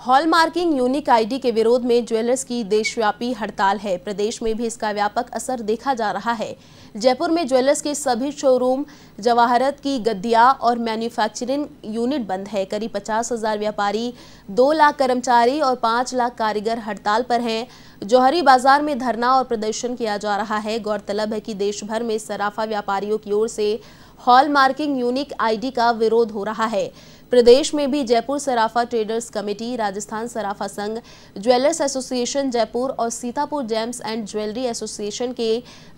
Hallmarking unique ID के विरोध में ज्वेलर्स की देशव्यापी हड़ताल है। प्रदेश में भी इसका व्यापक असर देखा जा रहा है। जयपुर में ज्वेलर्स के सभी शोरूम, जवाहरत की गद्दियां और मैन्युफैक्चरिंग यूनिट बंद है। करीब 50,000 व्यापारी, 2 लाख कर्मचारी और 5 लाख कारीगर हड़ताल पर हैं। जौहरी बाजार में धरना और प्रदर्शन किया जा रहा है। गौरतलब है कि देश भर में सराफा व्यापारियों की ओर से हॉलमार्किंग यूनिक आईडी का विरोध हो रहा है। प्रदेश में भी जयपुर सराफा ट्रेडर्स कमेटी, राजस्थान सराफा संघ, ज्वेलर्स एसोसिएशन जयपुर और Sitapur James and jewellery association के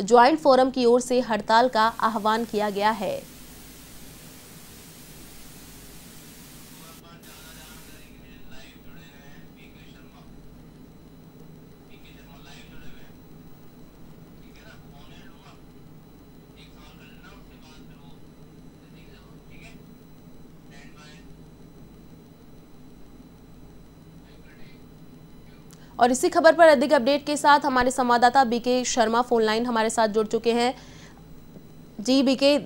ज्वाइंट फोरम की ओर से हड़ताल का आह्वान किया गया है। और इसी खबर पर अधिक अपडेट के साथ हमारे संवाददाता बीके शर्मा फोन लाइन हमारे साथ जुड़ चुके हैं। जी बीके,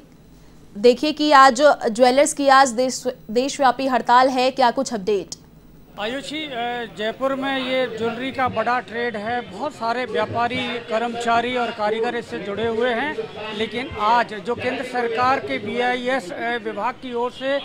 देखिए कि आज ज्वेलर्स की आज देशव्यापी हड़ताल है, क्या कुछ अपडेट? आयुषी, जयपुर में ये ज्वेलरी का बड़ा ट्रेड है। बहुत सारे व्यापारी, कर्मचारी और कारीगर इससे जुड़े हुए हैं। लेकिन आज जो केंद्र सरकार के BIS विभाग की ओर से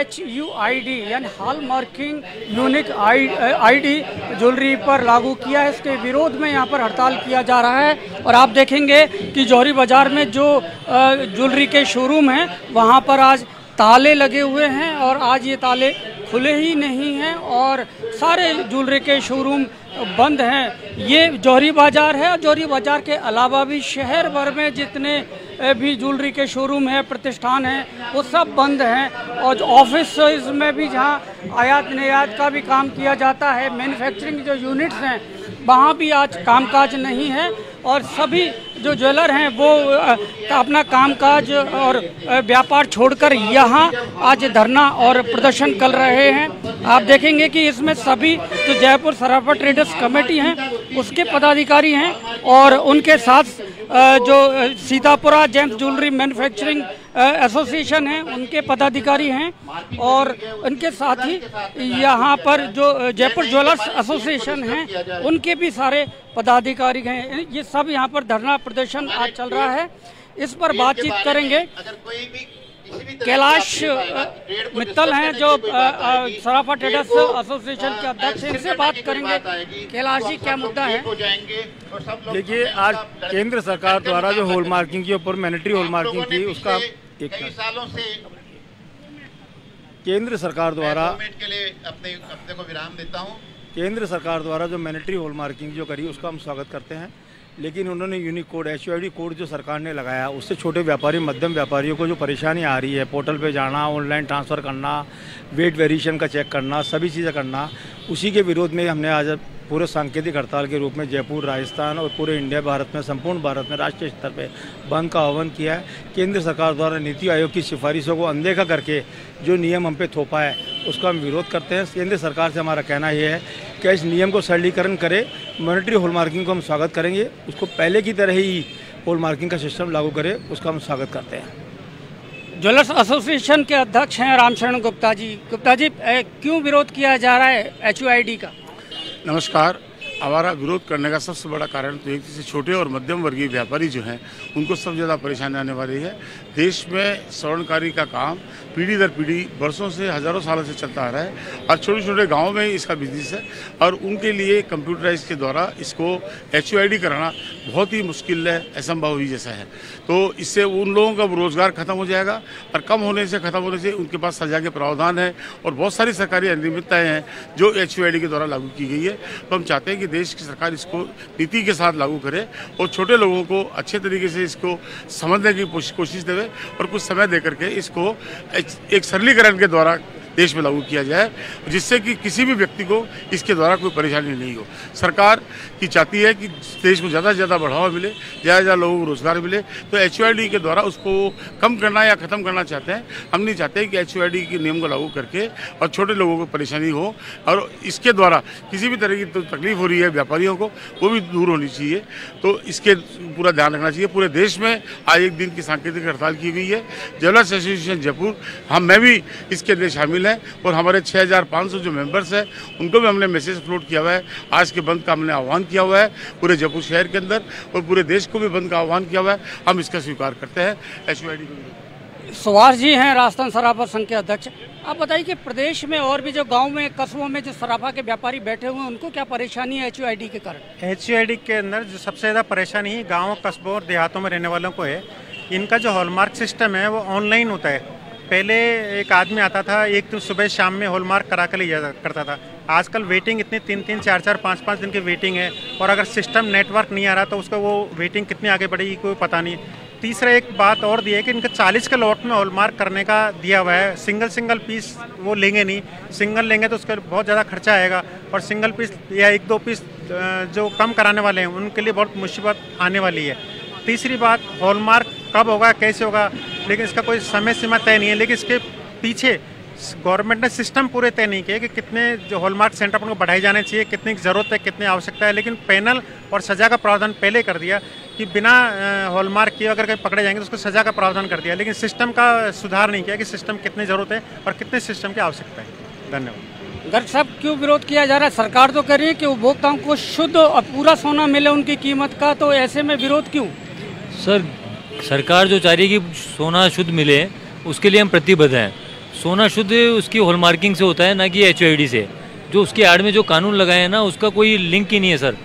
HUID यानी हॉलमार्किंग यूनिक आईडी ज्वेलरी पर लागू किया है, इसके विरोध में यहाँ पर हड़ताल किया जा रहा है। और आप देखेंगे कि जौहरी बाजार में जो ज्वेलरी के शोरूम हैं वहाँ पर आज ताले लगे हुए हैं और आज ये ताले खुले ही नहीं हैं और सारे ज्वेलरी के शोरूम बंद हैं। ये जौहरी बाजार है और जौहरी बाजार के अलावा भी शहर भर में जितने भी ज्वेलरी के शोरूम हैं, प्रतिष्ठान हैं, वो सब बंद हैं। और ऑफिस में भी जहाँ आयात निर्यात का भी काम किया जाता है, मैन्युफैक्चरिंग जो यूनिट्स हैं वहाँ भी आज कामकाज नहीं है और सभी जो ज्वेलर हैं वो अपना कामकाज और व्यापार छोड़कर यहाँ आज धरना और प्रदर्शन कर रहे हैं। आप देखेंगे कि इसमें सभी जो जयपुर सराफा ट्रेडर्स कमेटी हैं उसके पदाधिकारी हैं और उनके साथ जो Sitapura James jewellery manufacturing association है उनके पदाधिकारी हैं और उनके साथ ही यहाँ पर जो जयपुर ज्वेलर्स एसोसिएशन हैं उनके भी सारे पदाधिकारी हैं। ये सब यहाँ पर धरना प्रदर्शन आज चल रहा है। इस पर बातचीत करेंगे। कैलाश मित्तल हैं जो सराफा ट्रेडर्स एसोसिएशन के अध्यक्ष हैं, इनसे बात करेंगे। कैलाश जी, क्या मुद्दा है? देखिए, आज केंद्र सरकार द्वारा जो हॉलमार्किंग के ऊपर मैंडेटरी हॉलमार्किंग की, उसका सालों से केंद्र सरकार द्वारा अपने को विराम देता हूं। केंद्र सरकार द्वारा जो मैंडेटरी हॉलमार्किंग जो करी उसका हम स्वागत करते हैं। लेकिन उन्होंने यूनिक कोड HUID कोड जो सरकार ने लगाया उससे छोटे व्यापारी, मध्यम व्यापारियों को जो परेशानी आ रही है, पोर्टल पे जाना, ऑनलाइन ट्रांसफ़र करना, वेट वेरिएशन का चेक करना, सभी चीज़ें करना, उसी के विरोध में हमने आज पूरे सांकेतिक हड़ताल के रूप में जयपुर, राजस्थान और पूरे इंडिया, भारत में, संपूर्ण भारत में राष्ट्रीय स्तर पे बंद का आह्वान किया है। केंद्र सरकार द्वारा नीति आयोग की सिफारिशों को अनदेखा करके जो नियम हम पे थोपा है उसका हम विरोध करते हैं। केंद्र सरकार से हमारा कहना यह है कि इस नियम को सरलीकरण करे। मॉनेटरी हॉलमार्किंग को हम स्वागत करेंगे, उसको पहले की तरह ही हॉलमार्किंग का सिस्टम लागू करे, उसका हम स्वागत करते हैं। ज्वेलर्स एसोसिएशन के अध्यक्ष हैं रामशरण गुप्ता जी। गुप्ता जी, क्यों विरोध किया जा रहा है HUID का? नमस्कार। हमारा विरोध करने का सबसे बड़ा कारण तो एक से छोटे और मध्यम वर्गीय व्यापारी जो हैं उनको सबसे ज़्यादा परेशानी आने वाली है। देश में स्वर्णकारी का काम पीढ़ी दर पीढ़ी वर्षों से, हज़ारों सालों से चलता आ रहा है और छोटे छोटे गांवों में इसका बिजनेस है और उनके लिए कंप्यूटराइज के द्वारा इसको HUID कराना बहुत ही मुश्किल है, असंभव ही जैसा है। तो इससे उन लोगों का रोज़गार खत्म हो जाएगा और कम होने से, ख़त्म होने से उनके पास सजा के प्रावधान है और बहुत सारी सरकारी अनियमितताएँ हैं जो HUID के द्वारा लागू की गई है। तो हम चाहते हैं कि देश की सरकार इसको नीति के साथ लागू करे और छोटे लोगों को अच्छे तरीके से इसको समझने की कोशिश देवे और कुछ समय दे करके इसको एक सरलीकरण के द्वारा देश में लागू किया जाए, जिससे कि किसी भी व्यक्ति को इसके द्वारा कोई परेशानी नहीं हो। सरकार की चाहती है कि देश को ज़्यादा से ज़्यादा बढ़ावा मिले, ज़्यादा से ज़्यादा लोगों को रोज़गार मिले, तो HUID के द्वारा उसको कम करना या ख़त्म करना चाहते हैं। हम नहीं चाहते कि HUID के नियम को लागू करके और छोटे लोगों को परेशानी हो और इसके द्वारा किसी भी तरह की तो तकलीफ हो रही है व्यापारियों को, वो भी दूर होनी चाहिए। तो इसके पूरा ध्यान रखना चाहिए। पूरे देश में आज एक दिन की सांकेतिक हड़ताल की गई है। ज्वेलर्स एसोसिएशन जयपुर, मैं भी इसके लिए शामिल शामिल हैं और हमारे 6500 जो मेंबर्स हैं उनको भी हमने मैसेज फ्लोट किया हुआ है। आज के बंद का हमने आह्वान किया हुआ है पूरे जयपुर शहर के अंदर और पूरे देश को भी बंद का आह्वान किया हुआ है। हम इसका स्वीकार करते हैं। HUID को सुभाष जी हैं राजस्थान सराफा संघ के अध्यक्ष। आप बताइए कि प्रदेश में और भी जो गांव में कस्बों में जो सराफा के व्यापारी बैठे हुए हैं उनको क्या परेशानी है HUID के कारण? HUID के अंदर जो सबसे ज़्यादा परेशानी गाँव कस्बों और देहातों में रहने वालों को है। इनका जो हॉलमार्क सिस्टम है वो ऑनलाइन होता है। पहले एक आदमी आता था, एक तो सुबह शाम में हॉलमार्क करा कर ले जाया करता था। आजकल वेटिंग इतनी 3-3, 4-4, 5-5 दिन की वेटिंग है और अगर सिस्टम नेटवर्क नहीं आ रहा तो उसका वो वेटिंग कितनी आगे बढ़ेगी कोई पता नहीं। तीसरा एक बात और दी है कि इनका 40 के लॉट में हॉलमार्क करने का दिया हुआ है। सिंगल पीस वो लेंगे नहीं, सिंगल लेंगे तो उसका बहुत ज़्यादा खर्चा आएगा और सिंगल पीस या 1-2 पीस जो कम कराने वाले हैं उनके लिए बहुत मुसीबत आने वाली है। तीसरी बात, हॉलमार्क कब होगा कैसे होगा लेकिन इसका कोई समय सीमा तय नहीं है। लेकिन इसके पीछे गवर्नमेंट ने सिस्टम पूरे तय नहीं किए कि कितने जो हॉलमार्क सेंटर अपन को बढ़ाए जाने चाहिए, कितनी ज़रूरत है, कितनी आवश्यकता है। लेकिन पैनल और सज़ा का प्रावधान पहले कर दिया कि बिना हॉलमार्क किए अगर कहीं पकड़े जाएंगे तो उसको सज़ा का प्रावधान कर दिया। लेकिन सिस्टम का सुधार नहीं किया कि सिस्टम कितनी ज़रूरत है और कितने सिस्टम की आवश्यकता है। धन्यवाद। गर्ग साहब, क्यों विरोध किया जा रहा है? सरकार तो कह रही है कि उपभोक्ताओं को शुद्ध और पूरा सोना मिले उनकी कीमत का, तो ऐसे में विरोध क्यों? सर, सरकार जो चाह रही है कि सोना शुद्ध मिले उसके लिए हम प्रतिबद्ध हैं। सोना शुद्ध उसकी हॉलमार्किंग से होता है, ना कि HUID से। जो उसके आड़ में जो कानून लगाए हैं ना उसका कोई लिंक ही नहीं है सर।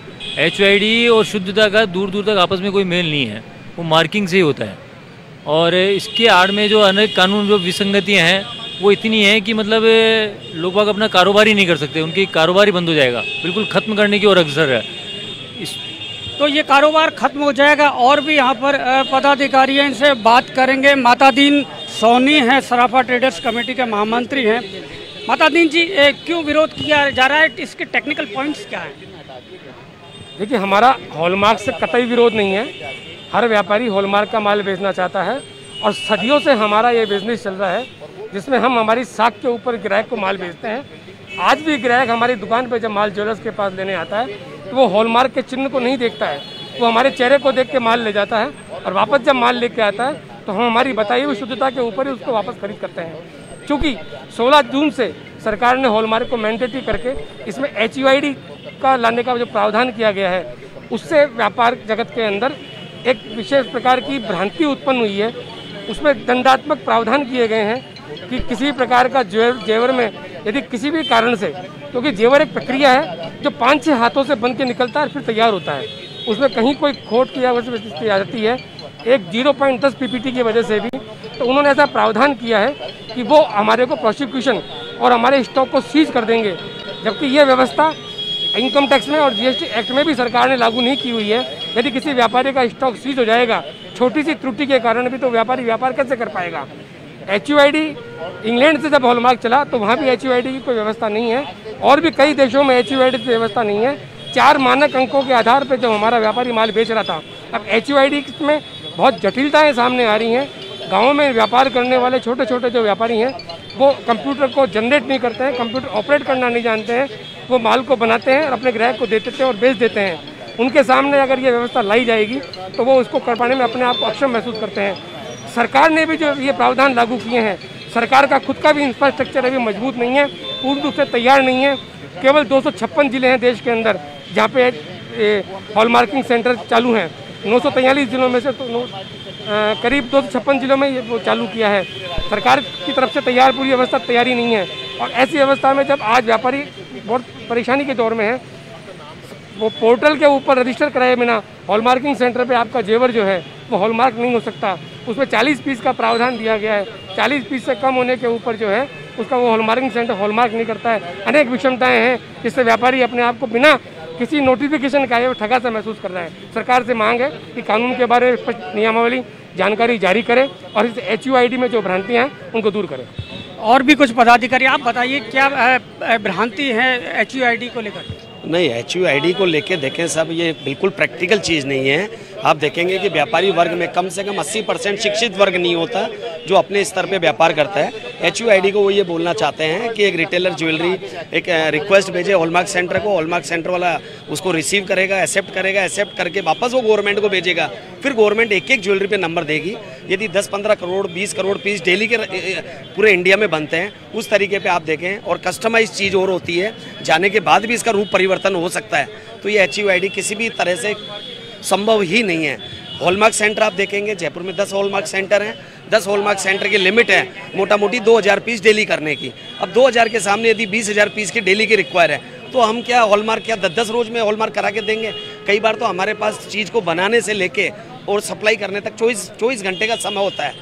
HUID और शुद्धता का दूर दूर तक आपस में कोई मेल नहीं है, वो मार्किंग से ही होता है। और इसके आड़ में जो अनेक कानून जो विसंगतियाँ हैं वो इतनी हैं कि मतलब लोग बाग अपना कारोबार ही नहीं कर सकते, उनकी कारोबार ही बंद हो जाएगा, बिल्कुल ख़त्म करने की ओर अग्रसर है। तो ये कारोबार खत्म हो जाएगा। और भी यहाँ पर पदाधिकारी हैं, इनसे बात करेंगे। मातादीन सोनी हैं, सराफा ट्रेडर्स कमेटी के महामंत्री हैं। मातादीन जी, क्यों विरोध किया जा रहा है? इसके टेक्निकल पॉइंट्स क्या हैं? देखिए, हमारा हॉलमार्क से कतई विरोध नहीं है। हर व्यापारी हॉलमार्क का माल बेचना चाहता है और सदियों से हमारा ये बिजनेस चल रहा है जिसमें हम हमारी साख के ऊपर ग्राहक को माल बेचते हैं। आज भी ग्राहक हमारी दुकान पर जब माल ज्वेलर्स के पास लेने आता है तो वो हॉलमार्क के चिन्ह को नहीं देखता है, वो हमारे चेहरे को देख के माल ले जाता है और वापस जब माल लेके आता है तो हम हमारी बताई हुई शुद्धता के ऊपर ही उसको वापस खरीद करते हैं। क्योंकि 16 जून से सरकार ने हॉलमार्क को मैंडेटरी करके इसमें HUID का लाने का जो प्रावधान किया गया है उससे व्यापार जगत के अंदर एक विशेष प्रकार की भ्रांति उत्पन्न हुई है। उसमें दंडात्मक प्रावधान किए गए हैं कि किसी प्रकार का जेवर में यदि किसी भी कारण से, क्योंकि जेवर एक प्रक्रिया है जो 5-6 हाथों से बन के निकलता है और फिर तैयार होता है, उसमें कहीं कोई खोट की आवश्यकता आ जाती है एक 0.10 PPT की वजह से भी, तो उन्होंने ऐसा प्रावधान किया है कि वो हमारे को प्रोसिक्यूशन और हमारे स्टॉक को सीज कर देंगे। जबकि ये व्यवस्था इनकम टैक्स में और GST एक्ट में भी सरकार ने लागू नहीं की हुई है। यदि किसी व्यापारी का स्टॉक सीज हो जाएगा छोटी सी त्रुटि के कारण भी, तो व्यापारी व्यापार कैसे कर पाएगा? HUID इंग्लैंड से जब हॉलमार्क चला तो वहाँ भी HUID की कोई व्यवस्था नहीं है और भी कई देशों में HUID की व्यवस्था नहीं है। 4 मानक अंकों के आधार पर जब हमारा व्यापारी माल बेच रहा था, अब HUID में बहुत जटिलताएं सामने आ रही हैं। गाँव में व्यापार करने वाले छोटे छोटे जो व्यापारी हैं वो कंप्यूटर को जनरेट नहीं करते हैं, कंप्यूटर ऑपरेट करना नहीं जानते हैं, वो माल को बनाते हैं और अपने ग्राहक को दे देते हैं और बेच देते हैं। उनके सामने अगर ये व्यवस्था लाई जाएगी तो वो उसको कर पाने में अपने आप को अक्षम महसूस करते हैं। सरकार ने भी जो ये प्रावधान लागू किए हैं, सरकार का खुद का भी इंफ्रास्ट्रक्चर अभी मजबूत नहीं है, पूर्ण रूप से तैयार नहीं है। केवल 256 जिले हैं देश के अंदर जहाँ पे हॉलमार्किंग सेंटर चालू हैं। 943 जिलों में से तो करीब 256 जिलों में ये वो चालू किया है। सरकार की तरफ से तैयार पूरी व्यवस्था तैयारी नहीं है और ऐसी व्यवस्था में जब आज व्यापारी बहुत परेशानी के दौर में है, वो पोर्टल के ऊपर रजिस्टर कराए बिना हॉलमार्किंग सेंटर पे आपका जेवर जो है वो हॉलमार्क नहीं हो सकता। उसमें 40 पीस का प्रावधान दिया गया है, 40 पीस से कम होने के ऊपर जो है उसका वो हॉलमार्किंग सेंटर हॉलमार्क नहीं करता है। अनेक विषमताएं हैं जिससे व्यापारी अपने आप को बिना किसी नोटिफिकेशन का वो ठगा सा महसूस कर रहा है। सरकार से मांग है कि कानून के बारे में स्पष्ट नियमावली जानकारी जारी करे और इस HUID में जो भ्रांतियाँ हैं उनको दूर करे। और भी कुछ पदाधिकारी, आप बताइए क्या भ्रांति है HUID को लेकर? नहीं, HUID को लेके देखें साहब, ये बिल्कुल प्रैक्टिकल चीज़ नहीं है। आप देखेंगे कि व्यापारी वर्ग में कम से कम 80% शिक्षित वर्ग नहीं होता जो अपने स्तर पे व्यापार करता है। HUID को वो ये बोलना चाहते हैं कि एक रिटेलर ज्वेलरी एक रिक्वेस्ट भेजे हॉलमार्क सेंटर को, हॉलमार्क सेंटर वाला उसको रिसीव करेगा, एक्सेप्ट करके वापस वो गवर्नमेंट को भेजेगा, फिर गवर्नमेंट एक एक ज्वेलरी पे नंबर देगी। यदि 10-15 करोड़ 20 करोड़ पीस डेली के पूरे इंडिया में बनते हैं, उस तरीके पे आप देखें, और कस्टमाइज चीज़ और होती है, जाने के बाद भी इसका रूप परिवर्तन हो सकता है। तो ये HUID किसी भी तरह से संभव ही नहीं है। हॉलमार्क सेंटर आप देखेंगे जयपुर में 10 हॉलमार्क सेंटर हैं, 10 हॉलमार्क सेंटर की लिमिट है मोटा मोटी 2000 पीस डेली करने की। अब 2000 के सामने यदि 20,000 पीस की डेली की रिक्वायर है तो हम क्या हॉलमार्क क्या 10 रोज में हॉलमार्क करा के देंगे? कई बार तो हमारे पास चीज़ को बनाने से लेके और सप्लाई करने तक 24 घंटे का समय होता है।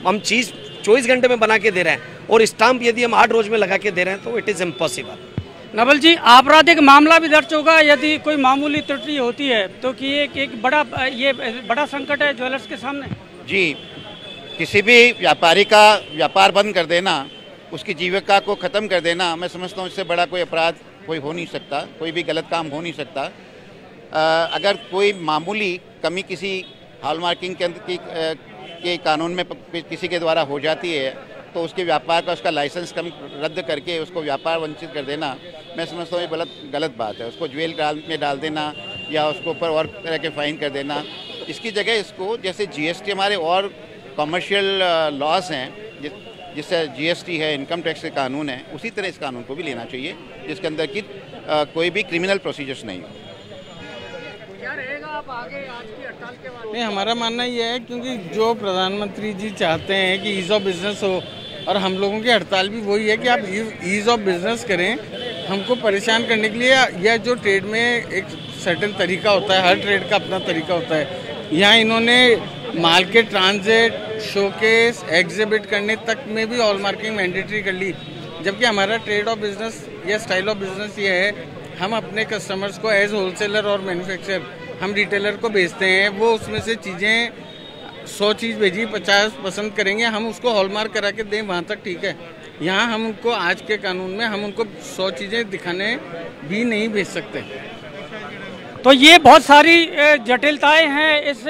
हम चीज़ 24 घंटे में बना के दे रहे हैं और स्टाम्प यदि हम 8 रोज में लगा के दे रहे हैं तो इट इज़ इम्पॉसिबल। नवल जी, आपराधिक मामला भी दर्ज होगा यदि कोई मामूली त्रुटि होती है तो कि एक बड़ा संकट है ज्वेलर्स के सामने। जी, किसी भी व्यापारी का व्यापार बंद कर देना, उसकी जीविका को ख़त्म कर देना, मैं समझता हूँ इससे बड़ा कोई अपराध कोई हो नहीं सकता, कोई भी गलत काम हो नहीं सकता। अगर कोई मामूली कमी किसी हॉलमार्किंग के कानून में किसी के द्वारा हो जाती है तो उसके व्यापार का उसका लाइसेंस रद्द करके उसको व्यापार वंचित कर देना, मैं समझता हूँ ये गलत बात है। उसको जेल में डाल देना या उसको ऊपर और तरह के फाइन कर देना, इसकी जगह इसको जैसे GST हमारे और कमर्शियल लॉस हैं, जिससे GST है, इनकम टैक्स के कानून है, उसी तरह इस कानून को भी लेना चाहिए जिसके अंदर की कोई भी क्रिमिनल प्रोसीजर्स नहीं हो। क्या रहेगा आप आगे आज की हड़ताल के बारे में? नहीं, हमारा मानना ये है क्योंकि जो प्रधानमंत्री जी चाहते हैं कि ईज़ ऑफ बिजनेस हो, और हम लोगों की हड़ताल भी वही है कि आप ईज़ ऑफ बिजनेस करें। हमको परेशान करने के लिए, या जो ट्रेड में एक सर्टेन तरीका होता है, हर ट्रेड का अपना तरीका होता है, यहाँ इन्होंने माल के ट्रांजिट, शोकेस, एग्जिबिट करने तक में भी हॉलमार्किंग मैंडेटरी कर ली। जबकि हमारा ट्रेड ऑफ बिजनेस या स्टाइल ऑफ बिजनेस ये है, हम अपने कस्टमर्स को एज होलसेलर और मैन्युफैक्चरर हम रिटेलर को बेचते हैं, वो उसमें से चीज़ें 100 चीज़ भेजी 50 पसंद करेंगे, हम उसको हॉलमार्क करा के दें, वहाँ तक ठीक है। यहाँ हम उनको आज के कानून में हम उनको 100 चीज़ें दिखाने भी नहीं भेज सकते। तो ये बहुत सारी जटिलताएं हैं इस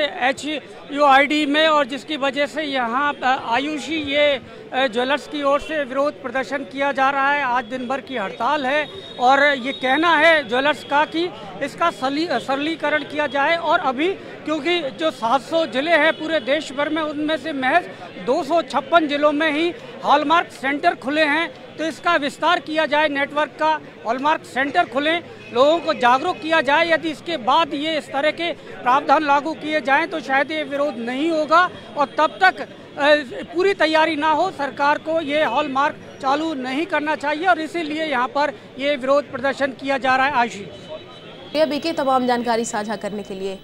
HUID में, और जिसकी वजह से यहाँ आयुषी ये ज्वेलर्स की ओर से विरोध प्रदर्शन किया जा रहा है। आज दिन भर की हड़ताल है और ये कहना है ज्वेलर्स का कि इसका सरलीकरण किया जाए। और अभी क्योंकि जो 700 ज़िले हैं पूरे देश भर में, उनमें से महज 256 ज़िलों में ही हॉलमार्क सेंटर खुले हैं, तो इसका विस्तार किया जाए, नेटवर्क का हॉलमार्क सेंटर खुलें, लोगों को जागरूक किया जाए। यदि इसके बाद ये इस तरह के प्रावधान लागू किए जाएं तो शायद ये विरोध नहीं होगा, और तब तक पूरी तैयारी ना हो, सरकार को ये हॉलमार्क चालू नहीं करना चाहिए, और इसीलिए यहाँ पर ये विरोध प्रदर्शन किया जा रहा है। आशी BK तमाम जानकारी साझा करने के लिए